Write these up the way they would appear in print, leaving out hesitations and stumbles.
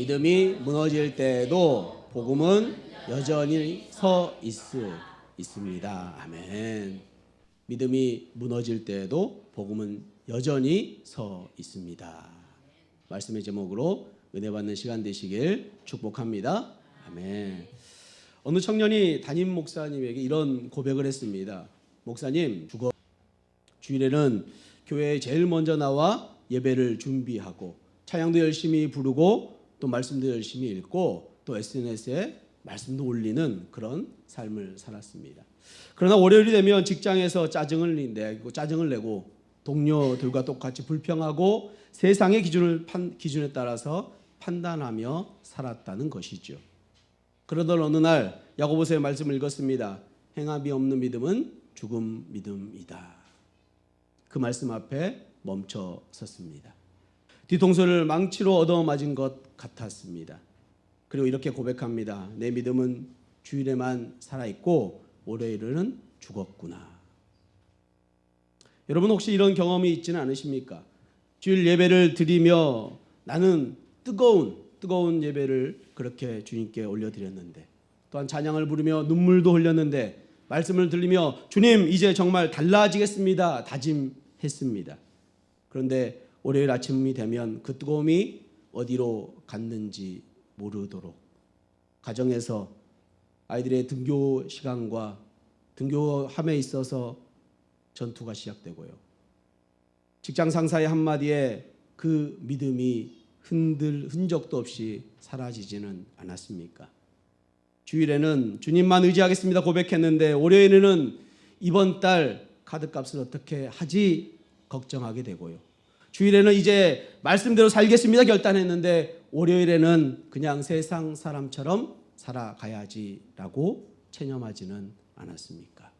믿음이 무너질 때에도 복음은 여전히 서 있습니다. 아멘. 믿음이 무너질 때에도 복음은 여전히 서 있습니다. 말씀의 제목으로 은혜 받는 시간 되시길 축복합니다. 아멘. 어느 청년이 담임 목사님에게 이런 고백을 했습니다. 목사님, 주일에는 교회에 제일 먼저 나와 예배를 준비하고 찬양도 열심히 부르고 또 말씀도 열심히 읽고 또 SNS에 말씀도 올리는 그런 삶을 살았습니다. 그러나 월요일이 되면 직장에서 짜증을 내고 동료들과 똑같이 불평하고 세상의 기준에 따라서 판단하며 살았다는 것이죠. 그러던 어느 날 야고보서의 말씀을 읽었습니다. 행함이 없는 믿음은 죽은 믿음이다. 그 말씀 앞에 멈춰 섰습니다. 뒤통수를 망치로 얻어맞은 것 같았습니다. 그리고 이렇게 고백합니다. 내 믿음은 주일에만 살아있고 월요일은 죽었구나. 여러분 혹시 이런 경험이 있지는 않으십니까? 주일 예배를 드리며 나는 뜨거운 예배를 그렇게 주님께 올려드렸는데, 또한 찬양을 부르며 눈물도 흘렸는데, 말씀을 들리며 주님 이제 정말 달라지겠습니다 다짐했습니다. 그런데 월요일 아침이 되면 그 뜨거움이 어디로 갔는지 모르도록 가정에서 아이들의 등교 시간과 등교함에 있어서 전투가 시작되고요. 직장 상사의 한마디에 그 믿음이 흔적도 없이 사라지지는 않았습니까? 주일에는 주님만 의지하겠습니다 고백했는데 월요일에는 이번 달 카드값을 어떻게 하지 걱정하게 되고요. 주일에는 이제 말씀대로 살겠습니다 결단했는데 월요일에는 그냥 세상 사람처럼 살아가야지라고 체념하지는 않았습니까?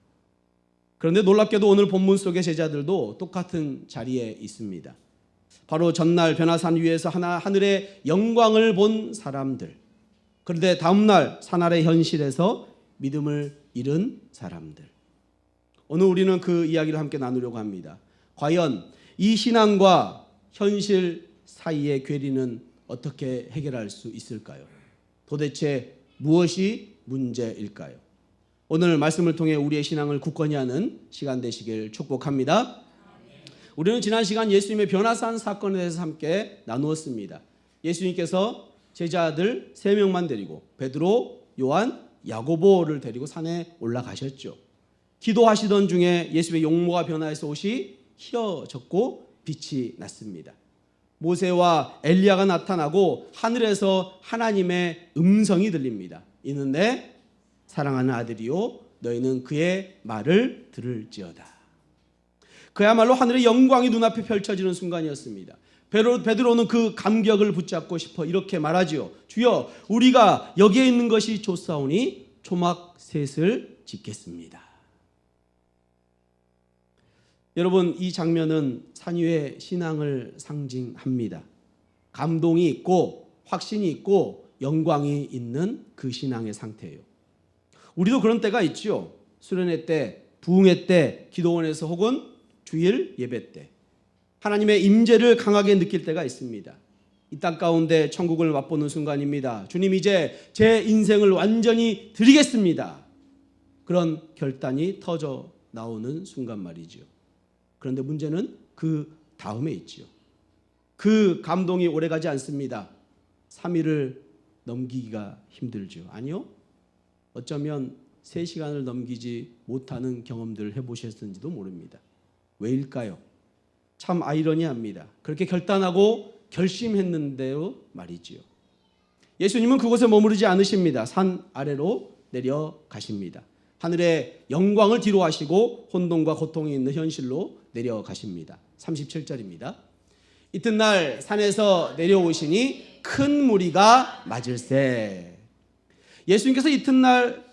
그런데 놀랍게도 오늘 본문 속의 제자들도 똑같은 자리에 있습니다. 바로 전날 변화산 위에서 하늘의 영광을 본 사람들, 그런데 다음날 사날의 현실에서 믿음을 잃은 사람들. 오늘 우리는 그 이야기를 함께 나누려고 합니다. 과연 이 신앙과 현실 사이의 괴리는 어떻게 해결할 수 있을까요? 도대체 무엇이 문제일까요? 오늘 말씀을 통해 우리의 신앙을 굳건히 하는 시간 되시길 축복합니다. 우리는 지난 시간 예수님의 변화산 사건에 대해서 함께 나누었습니다. 예수님께서 제자들 3명만 데리고 베드로, 요한, 야고보를 데리고 산에 올라가셨죠. 기도하시던 중에 예수님의 용모가 변화해서 옷이 휘어졌고 빛이 났습니다. 모세와 엘리야가 나타나고 하늘에서 하나님의 음성이 들립니다. 이는 내 사랑하는 아들이요 너희는 그의 말을 들을지어다. 그야말로 하늘의 영광이 눈앞에 펼쳐지는 순간이었습니다. 베드로는 그 감격을 붙잡고 싶어 이렇게 말하지요. 주여, 우리가 여기에 있는 것이 좋사오니 초막 셋을 짓겠습니다. 여러분, 이 장면은 산 위의 신앙을 상징합니다. 감동이 있고 확신이 있고 영광이 있는 그 신앙의 상태예요. 우리도 그런 때가 있죠. 수련회 때, 부흥회 때, 기도원에서 혹은 주일 예배 때 하나님의 임재를 강하게 느낄 때가 있습니다. 이 땅 가운데 천국을 맛보는 순간입니다. 주님 이제 제 인생을 완전히 드리겠습니다. 그런 결단이 터져 나오는 순간 말이죠. 그런데 문제는 그 다음에 있죠. 그 감동이 오래가지 않습니다. 3일을 넘기기가 힘들죠. 아니요. 어쩌면 3시간을 넘기지 못하는 경험들을 해보셨는지도 모릅니다. 왜일까요? 참 아이러니합니다. 그렇게 결단하고 결심했는데요 말이지요. 예수님은 그곳에 머무르지 않으십니다. 산 아래로 내려가십니다. 하늘의 영광을 뒤로 하시고 혼돈과 고통이 있는 현실로 내려가십니다. 37절입니다. 이튿날 산에서 내려오시니 큰 무리가 맞을세. 예수님께서 이튿날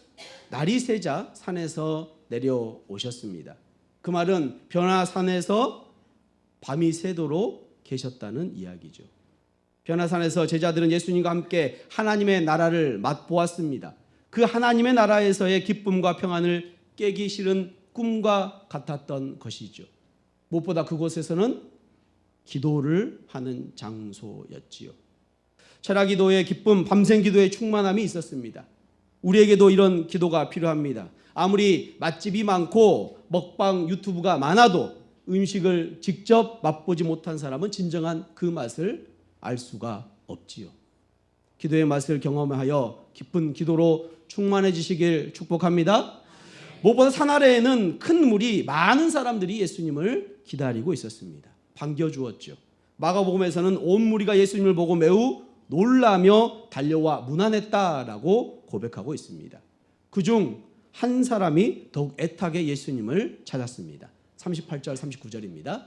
날이 새자 산에서 내려오셨습니다. 그 말은 변화산에서 밤이 새도록 계셨다는 이야기죠. 변화산에서 제자들은 예수님과 함께 하나님의 나라를 맛보았습니다. 그 하나님의 나라에서의 기쁨과 평안을 깨기 싫은 꿈과 같았던 것이죠. 무엇보다 그곳에서는 기도를 하는 장소였지요. 철야 기도의 기쁨, 밤샘 기도의 충만함이 있었습니다. 우리에게도 이런 기도가 필요합니다. 아무리 맛집이 많고 먹방 유튜브가 많아도 음식을 직접 맛보지 못한 사람은 진정한 그 맛을 알 수가 없지요. 기도의 맛을 경험하여 기쁜 기도로 충만해지시길 축복합니다. 무엇보다 산 아래에는 큰 무리, 많은 사람들이 예수님을 기다리고 있었습니다. 반겨주었죠. 마가복음에서는 온 무리가 예수님을 보고 매우 놀라며 달려와 문안했다라고 고백하고 있습니다. 그중 한 사람이 더욱 애타게 예수님을 찾았습니다. 38절 39절입니다.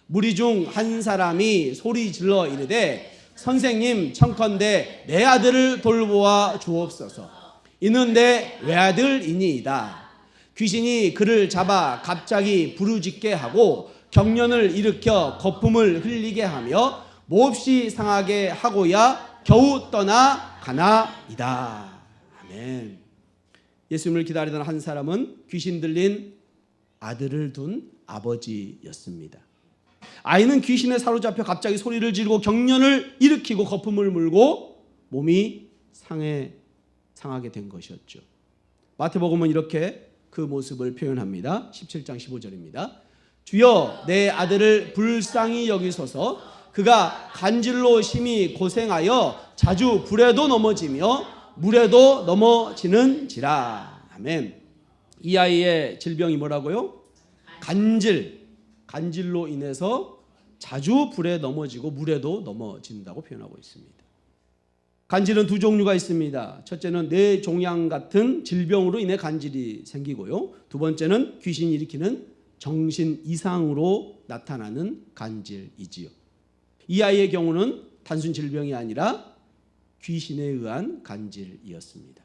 무리 중 한 사람이 소리 질러 이르되 선생님 청컨대 내 아들을 돌보아 주옵소서. 이는 내 외아들이니이다. 귀신이 그를 잡아 갑자기 부르짖게 하고 경련을 일으켜 거품을 흘리게 하며 몹시 상하게 하고야 겨우 떠나 가나이다. 아멘. 예수님을 기다리던 한 사람은 귀신 들린 아들을 둔 아버지였습니다. 아이는 귀신에 사로잡혀 갑자기 소리를 지르고 경련을 일으키고 거품을 물고 몸이 상하게 된 것이었죠. 마태복음은 이렇게 그 모습을 표현합니다. 17장 15절입니다. 주여 내 아들을 불쌍히 여기소서. 그가 간질로 심히 고생하여 자주 불에도 넘어지며 물에도 넘어지는지라. 아멘. 이 아이의 질병이 뭐라고요? 간질로 인해서 자주 불에 넘어지고 물에도 넘어진다고 표현하고 있습니다. 간질은 두 종류가 있습니다. 첫째는 뇌종양 같은 질병으로 인해 간질이 생기고요. 두 번째는 귀신이 일으키는 정신 이상으로 나타나는 간질이지요. 이 아이의 경우는 단순 질병이 아니라 귀신에 의한 간질이었습니다.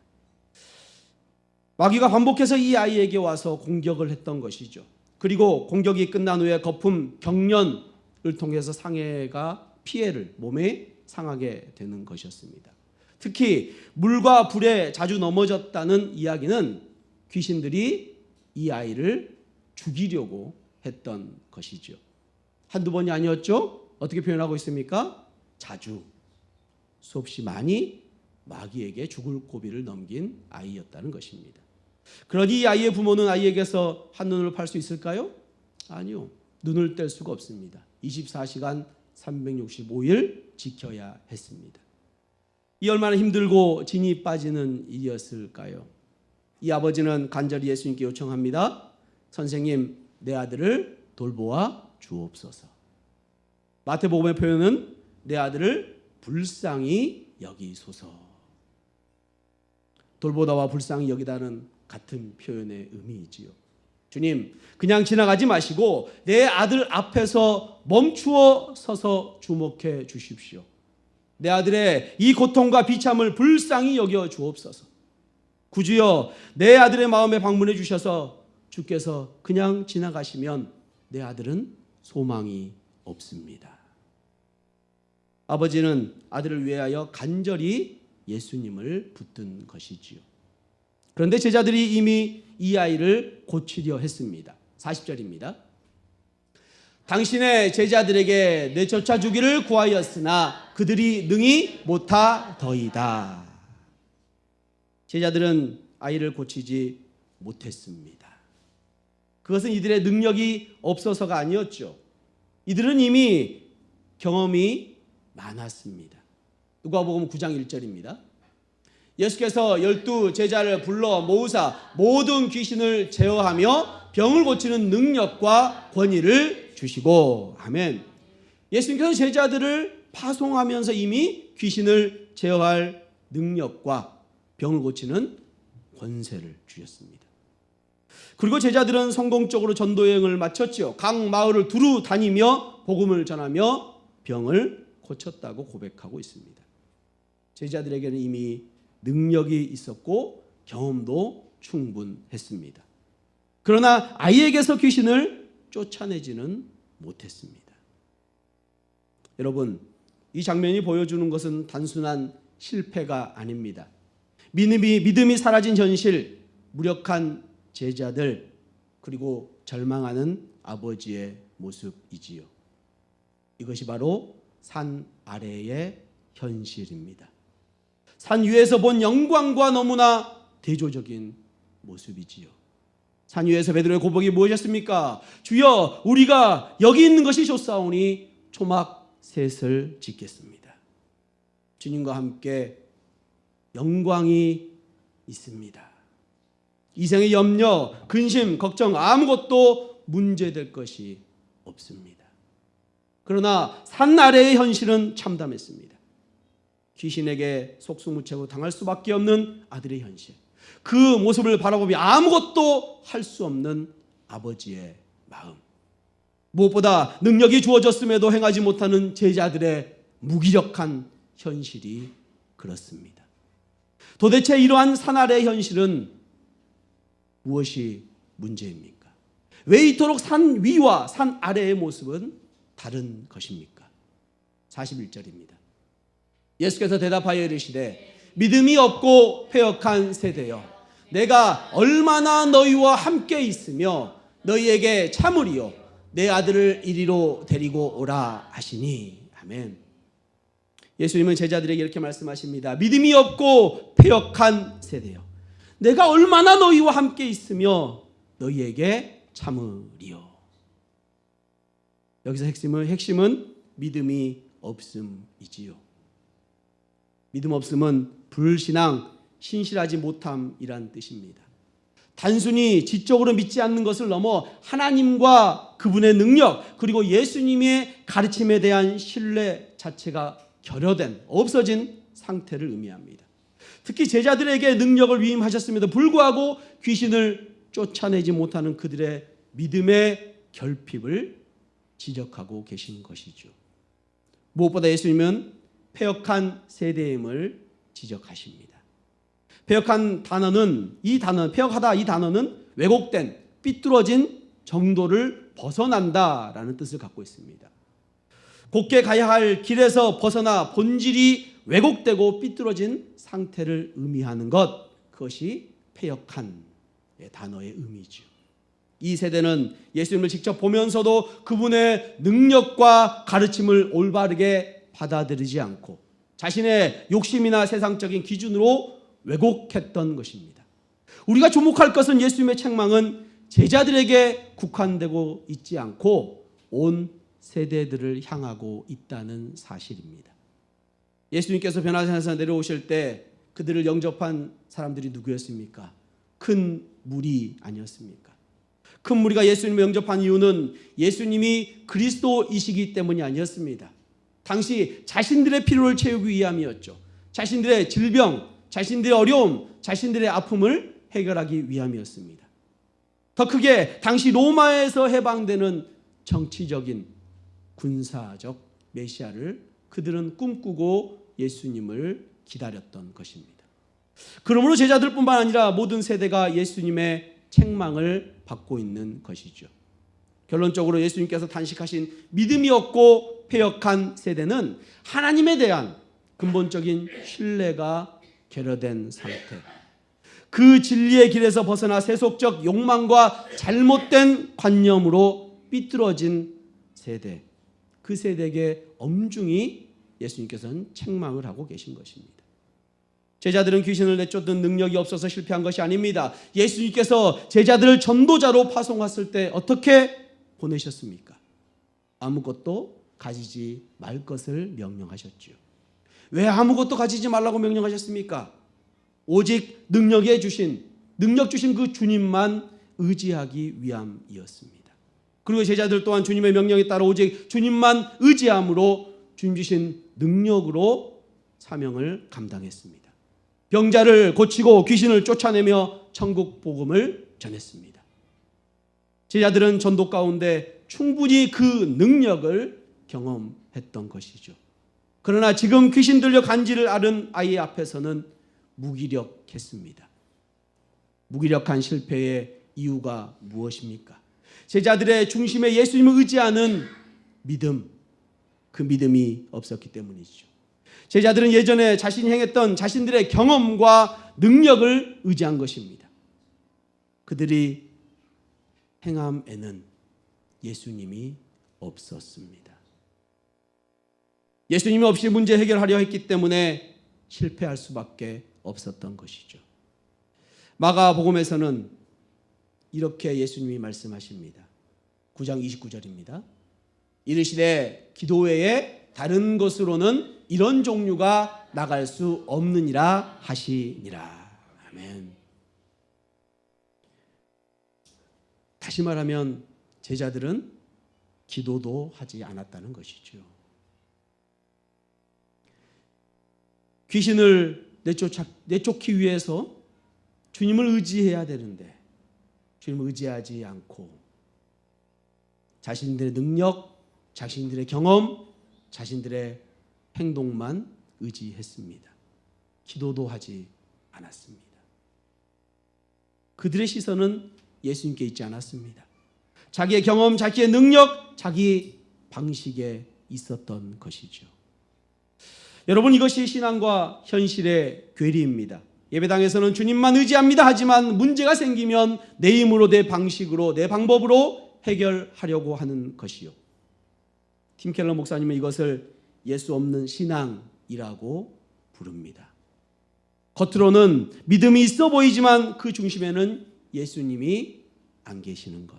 마귀가 반복해서 이 아이에게 와서 공격을 했던 것이죠. 그리고 공격이 끝난 후에 거품, 경련을 통해서 상해가 피해를 몸에 상하게 되는 것이었습니다. 특히 물과 불에 자주 넘어졌다는 이야기는 귀신들이 이 아이를 죽이려고 했던 것이죠. 한두 번이 아니었죠? 어떻게 표현하고 있습니까? 자주, 수없이 많이 마귀에게 죽을 고비를 넘긴 아이였다는 것입니다. 그러니 이 아이의 부모는 아이에게서 한눈을 팔 수 있을까요? 아니요. 눈을 뗄 수가 없습니다. 24시간 365일 지켜야 했습니다. 이 얼마나 힘들고 진이 빠지는 일이었을까요? 이 아버지는 간절히 예수님께 요청합니다. 선생님, 내 아들을 돌보아 주옵소서. 마태복음의 표현은 내 아들을 불쌍히 여기소서. 돌보다와 불쌍히 여기다는 같은 표현의 의미이지요. 주님, 그냥 지나가지 마시고 내 아들 앞에서 멈추어 서서 주목해 주십시오. 내 아들의 이 고통과 비참을 불쌍히 여겨 주옵소서. 구주여, 내 아들의 마음에 방문해 주셔서 주께서 그냥 지나가시면 내 아들은 소망이 없습니다. 아버지는 아들을 위하여 간절히 예수님을 붙든 것이지요. 그런데 제자들이 이미 이 아이를 고치려 했습니다. 40절입니다. 당신의 제자들에게 내쫓아 주기를 구하였으나 그들이 능히 못하더이다. 제자들은 아이를 고치지 못했습니다. 그것은 이들의 능력이 없어서가 아니었죠. 이들은 이미 경험이 많았습니다. 누가복음 9장 1절입니다. 예수께서 12 제자를 불러 모으사 모든 귀신을 제어하며 병을 고치는 능력과 권위를 주시고. 아멘. 예수님께서 제자들을 파송하면서 이미 귀신을 제어할 능력과 병을 고치는 권세를 주셨습니다. 그리고 제자들은 성공적으로 전도여행을 마쳤죠. 각 마을을 두루 다니며 복음을 전하며 병을 고쳤다고 고백하고 있습니다. 제자들에게는 이미 능력이 있었고 경험도 충분했습니다. 그러나 아이에게서 귀신을 쫓아내지는 못했습니다. 여러분, 이 장면이 보여주는 것은 단순한 실패가 아닙니다. 믿음이 사라진 현실, 무력한 제자들, 그리고 절망하는 아버지의 모습이지요. 이것이 바로 산 아래의 현실입니다. 산 위에서 본 영광과 너무나 대조적인 모습이지요. 산 위에서 베드로의 고백이 무엇이었습니까? 주여, 우리가 여기 있는 것이 좋사오니 초막 셋을 짓겠습니다. 주님과 함께 영광이 있습니다. 이생의 염려, 근심, 걱정 아무것도 문제될 것이 없습니다. 그러나 산 아래의 현실은 참담했습니다. 귀신에게 속수무책으로 당할 수밖에 없는 아들의 현실, 그 모습을 바라보며 아무것도 할 수 없는 아버지의 마음, 무엇보다 능력이 주어졌음에도 행하지 못하는 제자들의 무기력한 현실이 그렇습니다. 도대체 이러한 산 아래의 현실은 무엇이 문제입니까? 왜 이토록 산 위와 산 아래의 모습은 다른 것입니까? 41절입니다. 예수께서 대답하여 이르시되 믿음이 없고 패역한 세대여, 내가 얼마나 너희와 함께 있으며 너희에게 참으리요 내 아들을 이리로 데리고 오라 하시니. 아멘. 예수님은 제자들에게 이렇게 말씀하십니다. 믿음이 없고 패역한 세대여, 내가 얼마나 너희와 함께 있으며 너희에게 참으리요. 여기서 핵심은 믿음이 없음이지요. 믿음 없음은 불신앙, 신실하지 못함이란 뜻입니다. 단순히 지적으로 믿지 않는 것을 넘어 하나님과 그분의 능력, 그리고 예수님의 가르침에 대한 신뢰 자체가 결여된, 없어진 상태를 의미합니다. 특히 제자들에게 능력을 위임하셨음에도 불구하고 귀신을 쫓아내지 못하는 그들의 믿음의 결핍을 지적하고 계신 것이죠. 무엇보다 예수님은 패역한 세대임을 지적하십니다. 패역한 단어는, 패역하다 이 단어는 왜곡된, 삐뚤어진 정도를 벗어난다라는 뜻을 갖고 있습니다. 곧게 가야 할 길에서 벗어나 본질이 왜곡되고 삐뚤어진 상태를 의미하는 것, 그것이 패역한 단어의 의미죠. 이 세대는 예수님을 직접 보면서도 그분의 능력과 가르침을 올바르게 받아들이지 않고 자신의 욕심이나 세상적인 기준으로 왜곡했던 것입니다. 우리가 주목할 것은 예수님의 책망은 제자들에게 국한되고 있지 않고 온 세대들을 향하고 있다는 사실입니다. 예수님께서 변화산에서 내려오실 때 그들을 영접한 사람들이 누구였습니까? 큰 무리 아니었습니까? 큰 무리가 예수님을 영접한 이유는 예수님이 그리스도이시기 때문이 아니었습니다. 당시 자신들의 필요를 채우기 위함이었죠. 자신들의 질병, 자신들의 어려움, 자신들의 아픔을 해결하기 위함이었습니다. 더 크게 당시 로마에서 해방되는 정치적인, 군사적 메시아를 그들은 꿈꾸고 예수님을 기다렸던 것입니다. 그러므로 제자들뿐만 아니라 모든 세대가 예수님의 책망을 받고 있는 것이죠. 결론적으로 예수님께서 단식하신 믿음이 없고 패역한 세대는 하나님에 대한 근본적인 신뢰가 결여된 상태, 그 진리의 길에서 벗어나 세속적 욕망과 잘못된 관념으로 삐뚤어진 세대, 그 세대에게 엄중히 예수님께서는 책망을 하고 계신 것입니다. 제자들은 귀신을 내쫓는 능력이 없어서 실패한 것이 아닙니다. 예수님께서 제자들을 전도자로 파송했을 때 어떻게 보내셨습니까? 아무것도 가지지 말 것을 명령하셨죠. 왜 아무것도 가지지 말라고 명령하셨습니까? 오직 능력 주신 그 주님만 의지하기 위함이었습니다. 그리고 제자들 또한 주님의 명령에 따라 오직 주님만 의지함으로 주님 주신 능력으로 사명을 감당했습니다. 병자를 고치고 귀신을 쫓아내며 천국 복음을 전했습니다. 제자들은 전도 가운데 충분히 그 능력을 경험했던 것이죠. 그러나 지금 귀신 들려 간지를 앓은 아이 앞에서는 무기력했습니다. 무기력한 실패의 이유가 무엇입니까? 제자들의 중심에 예수님을 의지하는 믿음, 그 믿음이 없었기 때문이죠. 제자들은 예전에 자신이 행했던 자신들의 경험과 능력을 의지한 것입니다. 그들이 행함에는 예수님이 없었습니다. 예수님이 없이 문제 해결하려 했기 때문에 실패할 수밖에 없었던 것이죠. 마가복음에서는 이렇게 예수님이 말씀하십니다. 9장 29절입니다. 이르시되 기도 외에 다른 것으로는 이런 종류가 나갈 수 없느니라 하시니라. 아멘. 다시 말하면 제자들은 기도도 하지 않았다는 것이죠. 귀신을 내쫓기 위해서 주님을 의지해야 되는데 주님을 의지하지 않고 자신들의 능력, 자신들의 경험, 자신들의 행동만 의지했습니다. 기도도 하지 않았습니다. 그들의 시선은 예수님께 있지 않았습니다. 자기의 경험, 자기의 능력, 자기 방식에 있었던 것이죠. 여러분, 이것이 신앙과 현실의 괴리입니다. 예배당에서는 주님만 의지합니다 하지만 문제가 생기면 내 힘으로, 내 방식으로, 내 방법으로 해결하려고 하는 것이요. 팀 켈러 목사님은 이것을 예수 없는 신앙이라고 부릅니다. 겉으로는 믿음이 있어 보이지만 그 중심에는 예수님이 안 계시는 것.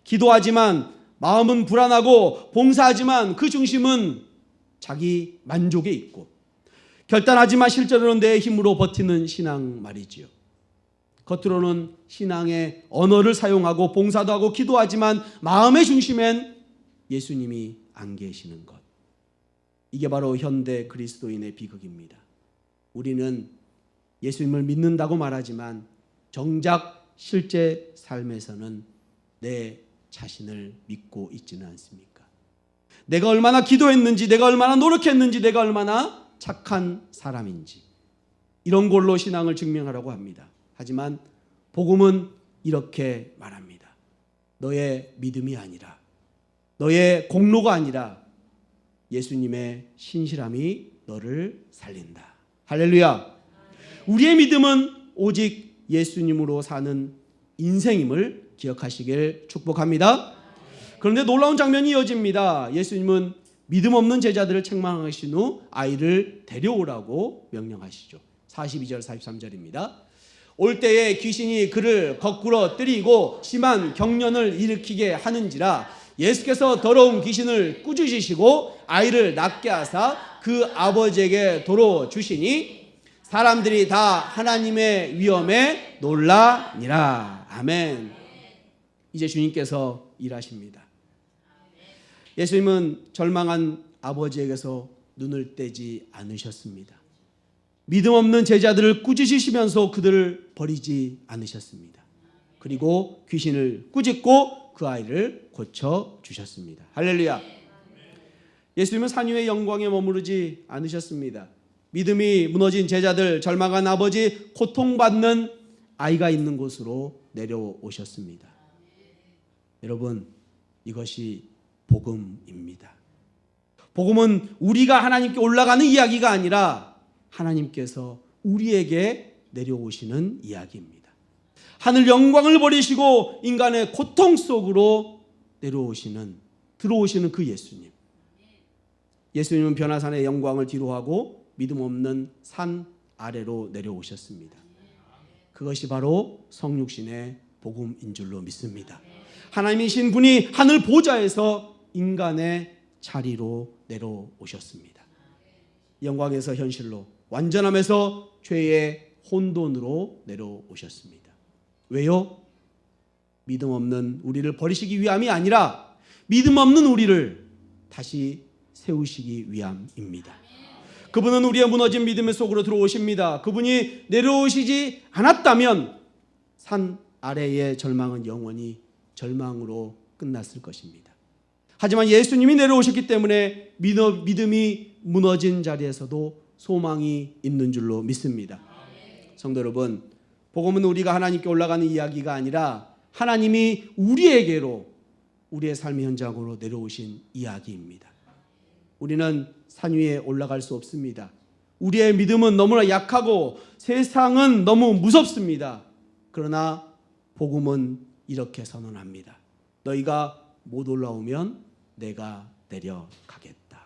기도하지만 마음은 불안하고 봉사하지만 그 중심은 자기 만족에 있고 결단하지만 실제로는 내 힘으로 버티는 신앙 말이지요. 겉으로는 신앙의 언어를 사용하고 봉사도 하고 기도하지만 마음의 중심엔 예수님이 안 계시는 것. 이게 바로 현대 그리스도인의 비극입니다. 우리는 예수님을 믿는다고 말하지만 정작 실제 삶에서는 내 자신을 믿고 있지는 않습니까? 내가 얼마나 기도했는지, 내가 얼마나 노력했는지, 내가 얼마나 착한 사람인지 이런 걸로 신앙을 증명하라고 합니다. 하지만 복음은 이렇게 말합니다. 너의 믿음이 아니라, 너의 공로가 아니라 예수님의 신실함이 너를 살린다. 할렐루야. 우리의 믿음은 오직 예수님으로 사는 인생임을 기억하시길 축복합니다. 그런데 놀라운 장면이 이어집니다. 예수님은 믿음 없는 제자들을 책망하신 후 아이를 데려오라고 명령하시죠. 42절 43절입니다. 올 때에 귀신이 그를 거꾸로 때리고 심한 경련을 일으키게 하는지라 예수께서 더러운 귀신을 꾸짖으시고 아이를 낫게 하사 그 아버지에게 도로 주시니 사람들이 다 하나님의 위엄에 놀라니라. 아멘. 이제 주님께서 일하십니다. 예수님은 절망한 아버지에게서 눈을 떼지 않으셨습니다. 믿음 없는 제자들을 꾸짖으시면서 그들을 버리지 않으셨습니다. 그리고 귀신을 꾸짖고 그 아이를 고쳐주셨습니다. 할렐루야. 예수님은 산 위의 영광에 머무르지 않으셨습니다. 믿음이 무너진 제자들, 절망한 아버지, 고통받는 아이가 있는 곳으로 내려오셨습니다. 여러분, 이것이 복음입니다. 복음은 우리가 하나님께 올라가는 이야기가 아니라 하나님께서 우리에게 내려오시는 이야기입니다. 하늘 영광을 버리시고 인간의 고통 속으로 들어오시는 그 예수님. 예수님은 변화산의 영광을 뒤로하고 믿음 없는 산 아래로 내려오셨습니다. 그것이 바로 성육신의 복음인 줄로 믿습니다. 하나님이신 분이 하늘 보좌에서 인간의 자리로 내려오셨습니다. 영광에서 현실로, 완전함에서 죄의 혼돈으로 내려오셨습니다. 왜요? 믿음 없는 우리를 버리시기 위함이 아니라 믿음 없는 우리를 다시 세우시기 위함입니다. 그분은 우리의 무너진 믿음의 속으로 들어오십니다. 그분이 내려오시지 않았다면 산 아래의 절망은 영원히 절망으로 끝났을 것입니다. 하지만 예수님이 내려오셨기 때문에 믿음이 무너진 자리에서도 소망이 있는 줄로 믿습니다. 성도 여러분, 복음은 우리가 하나님께 올라가는 이야기가 아니라 하나님이 우리에게로, 우리의 삶의 현장으로 내려오신 이야기입니다. 우리는 산 위에 올라갈 수 없습니다. 우리의 믿음은 너무나 약하고 세상은 너무 무섭습니다. 그러나 복음은 이렇게 선언합니다. 너희가 못 올라오면 내가 내려가겠다.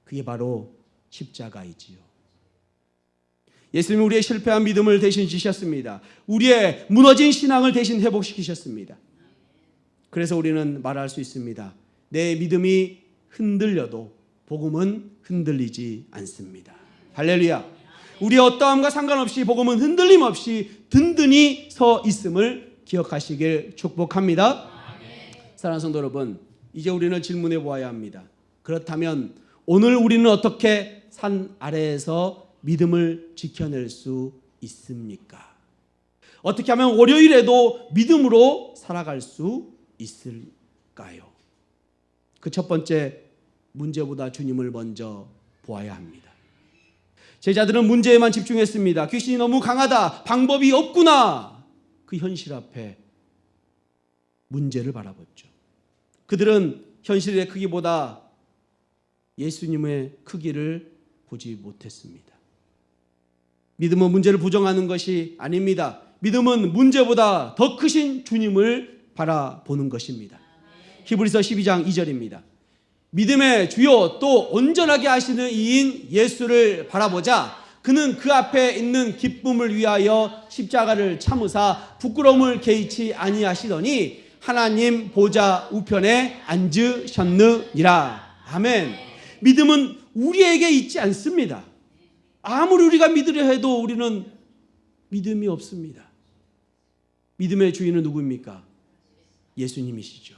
그게 바로 십자가이지요. 예수님은 우리의 실패한 믿음을 대신 지셨습니다. 우리의 무너진 신앙을 대신 회복시키셨습니다. 그래서 우리는 말할 수 있습니다. 내 믿음이 흔들려도 복음은 흔들리지 않습니다. 할렐루야. 우리의 어떠함과 상관없이 복음은 흔들림 없이 든든히 서 있음을 기억하시길 축복합니다. 사랑하는 성도 여러분, 이제 우리는 질문해 보아야 합니다. 그렇다면 오늘 우리는 어떻게 산 아래에서 믿음을 지켜낼 수 있습니까? 어떻게 하면 월요일에도 믿음으로 살아갈 수 있을까요? 그 첫 번째 문제보다 주님을 먼저 보아야 합니다. 제자들은 문제에만 집중했습니다. 귀신이 너무 강하다, 방법이 없구나. 그 현실 앞에 문제를 바라봤죠. 그들은 현실의 크기보다 예수님의 크기를 보지 못했습니다. 믿음은 문제를 부정하는 것이 아닙니다. 믿음은 문제보다 더 크신 주님을 바라보는 것입니다. 히브리서 12장 2절입니다. 믿음의 주요 또 온전하게 하시는 이인 예수를 바라보자. 그는 그 앞에 있는 기쁨을 위하여 십자가를 참으사 부끄러움을 개의치 아니하시더니 하나님 보좌 우편에 앉으셨느니라. 아멘. 믿음은 우리에게 있지 않습니다. 아무리 우리가 믿으려 해도 우리는 믿음이 없습니다. 믿음의 주인은 누구입니까? 예수님이시죠.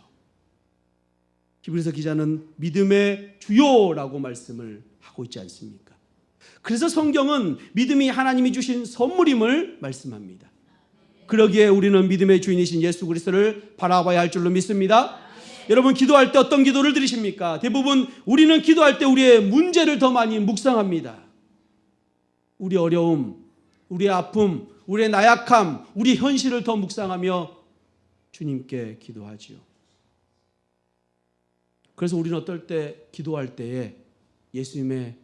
히브리서 기자는 믿음의 주요라고 말씀을 하고 있지 않습니까? 그래서 성경은 믿음이 하나님이 주신 선물임을 말씀합니다. 그러기에 우리는 믿음의 주인이신 예수 그리스도를 바라봐야 할 줄로 믿습니다. 여러분, 기도할 때 어떤 기도를 드리십니까? 대부분 우리는 기도할 때 우리의 문제를 더 많이 묵상합니다. 우리 어려움, 우리의 아픔, 우리의 나약함, 우리 현실을 더 묵상하며 주님께 기도하지요. 그래서 우리는 어떨 때 기도할 때에 예수님의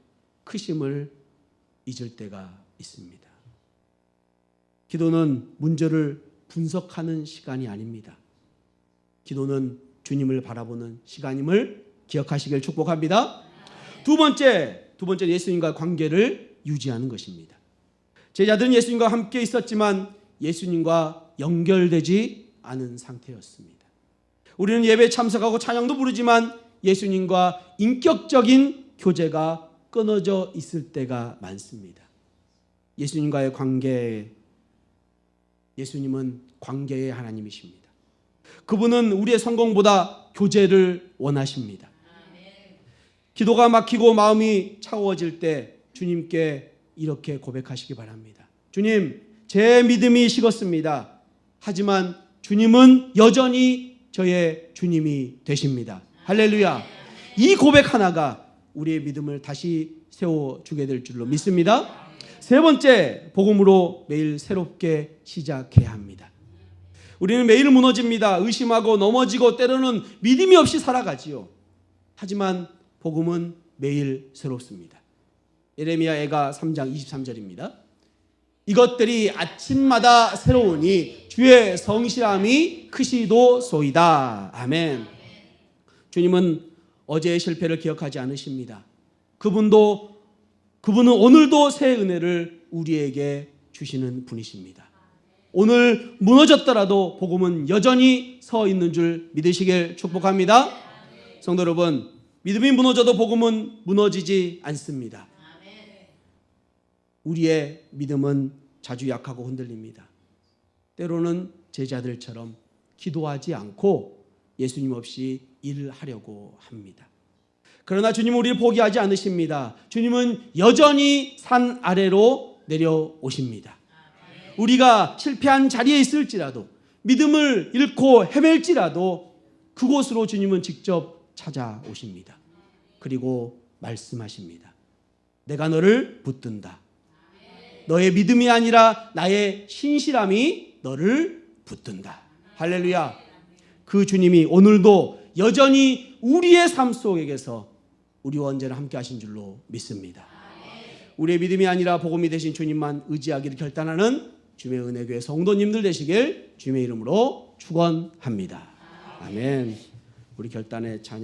크심을 잊을 때가 있습니다. 기도는 문제를 분석하는 시간이 아닙니다. 기도는 주님을 바라보는 시간임을 기억하시길 축복합니다. 두 번째는 예수님과 관계를 유지하는 것입니다. 제자들은 예수님과 함께 있었지만 예수님과 연결되지 않은 상태였습니다. 우리는 예배에 참석하고 찬양도 부르지만 예수님과 인격적인 교제가 끊어져 있을 때가 많습니다. 예수님과의 관계, 예수님은 관계의 하나님이십니다. 그분은 우리의 성공보다 교제를 원하십니다. 기도가 막히고 마음이 차가워질 때 주님께 이렇게 고백하시기 바랍니다. 주님, 제 믿음이 식었습니다. 하지만 주님은 여전히 저의 주님이 되십니다. 할렐루야. 이 고백 하나가 우리의 믿음을 다시 세워주게 될 줄로 믿습니다. 세 번째, 복음으로 매일 새롭게 시작해야 합니다. 우리는 매일 무너집니다. 의심하고 넘어지고 때로는 믿음이 없이 살아가지요. 하지만 복음은 매일 새롭습니다. 예레미야 애가 3장 23절입니다. 이것들이 아침마다 새로우니 주의 성실함이 크시도소이다. 아멘. 주님은 어제의 실패를 기억하지 않으십니다. 그분은 오늘도 새 은혜를 우리에게 주시는 분이십니다. 오늘 무너졌더라도 복음은 여전히 서 있는 줄 믿으시길 축복합니다. 성도 여러분, 믿음이 무너져도 복음은 무너지지 않습니다. 우리의 믿음은 자주 약하고 흔들립니다. 때로는 제자들처럼 기도하지 않고 예수님 없이 일을 하려고 합니다. 그러나 주님은 우리를 포기하지 않으십니다. 주님은 여전히 산 아래로 내려오십니다. 우리가 실패한 자리에 있을지라도, 믿음을 잃고 헤맬지라도 그곳으로 주님은 직접 찾아오십니다. 그리고 말씀하십니다. 내가 너를 붙든다. 너의 믿음이 아니라 나의 신실함이 너를 붙든다. 할렐루야. 그 주님이 오늘도 여전히 우리의 삶 속에서 우리와 언제나 함께 하신 줄로 믿습니다. 우리의 믿음이 아니라 복음이 되신 주님만 의지하기를 결단하는 주의 은혜교회 성도님들 되시길 주님의 이름으로 축원합니다. 아멘. 우리 결단의 찬양